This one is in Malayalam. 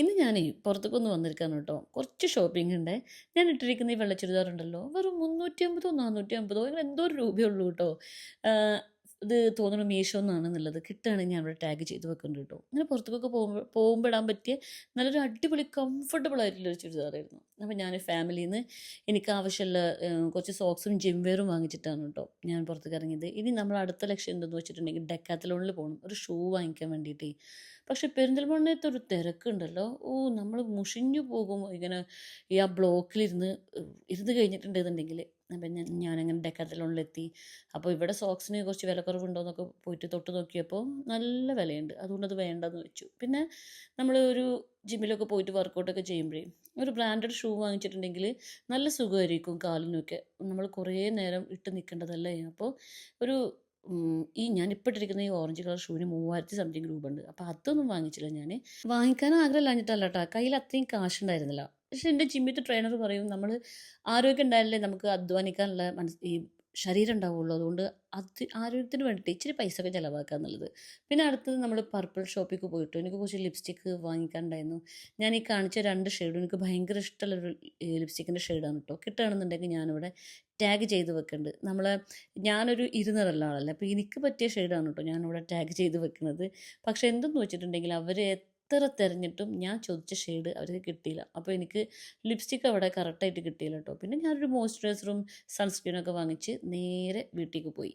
ഇന്ന് ഞാനേ പുറത്തേക്കൊന്ന് വന്നിരിക്കാണ് കേട്ടോ. കുറച്ച് ഷോപ്പിംഗ് ഉണ്ട്. ഞാൻ ഇട്ടിരിക്കുന്ന ഈ വെള്ള ചുരിദാറുണ്ടല്ലോ, വെറും 350 450 അങ്ങനെ എന്തോ ഒരു രൂപയുള്ളൂ കേട്ടോ. ആഹ് ഇത് തോന്നുന്നു മീഷോന്നാണെന്നുള്ളത്. കിട്ടുകയാണെങ്കിൽ ഞാൻ ഇവിടെ ടാഗ് ചെയ്ത് വെക്കുന്നുണ്ട് കേട്ടോ. അങ്ങനെ പുറത്തേക്കൊക്കെ പോകുമ്പോൾ ഇടാൻ പറ്റിയ നല്ലൊരു അടിപൊളി കംഫർട്ടബിൾ ആയിട്ടുള്ള ഒരു ചുരിദാറായിരുന്നു. അപ്പോൾ ഞാൻ ഫാമിലിയിൽ നിന്ന് എനിക്ക് ആവശ്യമുള്ള കുറച്ച് സോക്സും ജിം വെയറും വാങ്ങിച്ചിട്ടാണ് കേട്ടോ ഞാൻ പുറത്തേക്ക് ഇറങ്ങിയത്. ഇനി നമ്മുടെ അടുത്ത ലക്ഷ്യം എന്തെന്ന് വെച്ചിട്ടുണ്ടെങ്കിൽ ഡെക്കാത്തലോണിൽ പോകണം, ഒരു ഷൂ വാങ്ങിക്കാൻ വേണ്ടിയിട്ടേ. പക്ഷെ പെരിന്തൽമണ്ണത്തെ ഒരു തിരക്കുണ്ടല്ലോ, നമ്മൾ മുഷിഞ്ഞു പോകും ഇങ്ങനെ ഈ ആ ബ്ലോക്കിലിരുന്ന് ഇരുന്ന് കഴിഞ്ഞിട്ടുണ്ടെന്നുണ്ടെങ്കിൽ. അപ്പം ഞാനങ്ങനെ ഡെക്കാത്തലോണിലെത്തി. അപ്പോൾ ഇവിടെ സോക്സിന് കുറച്ച് വിലക്കുറവുണ്ടോയെന്നൊക്കെ പോയിട്ട് തൊട്ട് നോക്കിയപ്പോൾ നല്ല വിലയുണ്ട്. അതുകൊണ്ട് അത് വേണ്ടെന്ന് വെച്ചു. പിന്നെ നമ്മൾ ഒരു ജിമ്മിലൊക്കെ പോയിട്ട് വർക്കൗട്ടൊക്കെ ചെയ്യുമ്പോഴേ ഒരു ബ്രാൻഡഡ് ഷൂ വാങ്ങിച്ചിട്ടുണ്ടെങ്കിൽ നല്ല സുഖമായിരിക്കും കാലിനൊക്കെ. നമ്മൾ കുറേ നേരം ഇട്ട് നിൽക്കേണ്ടതല്ലേ. അപ്പോൾ ഒരു ഈ ഞാനിപ്പോൾ ഇട്ടിരിക്കുന്ന ഈ ഓറഞ്ച് കളർ ഷൂവിന് 3000 സംതിങ് രൂപ ഉണ്ട്. അപ്പോൾ അതൊന്നും വാങ്ങിച്ചില്ല ഞാൻ. വാങ്ങിക്കാൻ ആഗ്രഹമില്ലാഞ്ഞിട്ടല്ല കേട്ടോ, കയ്യിൽ അത്രയും കാശുണ്ടായിരുന്നില്ല. പക്ഷെ എൻ്റെ ജിമ്മിത്തെ ട്രെയിനർ പറയും, നമ്മൾ ആരോഗ്യം ഉണ്ടായാലേ നമുക്ക് അധ്വാനിക്കാനുള്ള ഈ ശരീരം ഉണ്ടാവുള്ളൂ. അതുകൊണ്ട് ആരോഗ്യത്തിന് വേണ്ടിയിട്ട് ഇച്ചിരി പൈസ ഒക്കെ ചിലവാക്കുക എന്നുള്ളത്. പിന്നെ അടുത്തത് നമ്മൾ പർപ്പിൾ ഷോപ്പിലേക്ക് പോയിട്ട് എനിക്ക് കുറച്ച് ലിപ്സ്റ്റിക്ക് വാങ്ങിക്കാനുണ്ടായിരുന്നു. ഞാൻ ഈ കാണിച്ച 2 ഷെയ്ഡും എനിക്ക് ഭയങ്കര ഇഷ്ടമുള്ളൊരു ലിപ്സ്റ്റിക്കിൻ്റെ ഷെയ്ഡാണ് കേട്ടോ. കിട്ടുകയാണെന്നുണ്ടെങ്കിൽ ഞാനിവിടെ ടാഗ് ചെയ്ത് വെക്കുന്നുണ്ട്. ഞാനൊരു ഇരുനിറമുള്ള ആളല്ല, അപ്പോൾ എനിക്ക് പറ്റിയ ഷെയ്ഡാണ് കേട്ടോ ഞാനിവിടെ ടാഗ് ചെയ്ത് വെക്കുന്നത്. പക്ഷേ എന്തെന്ന് വെച്ചിട്ടുണ്ടെങ്കിൽ അവർ എത്ര തിരഞ്ഞിട്ടും ഞാൻ ചോദിച്ച ഷെയ്ഡ് അവർക്ക് കിട്ടിയില്ല. അപ്പോൾ എനിക്ക് ലിപ്സ്റ്റിക്ക് അവിടെ കറക്റ്റായിട്ട് കിട്ടിയില്ല കേട്ടോ. പിന്നെ ഞാനൊരു മോയ്സ്ചറൈസറും സൺസ്ക്രീനൊക്കെ വാങ്ങിച്ച് നേരെ വീട്ടിലേക്ക് പോയി.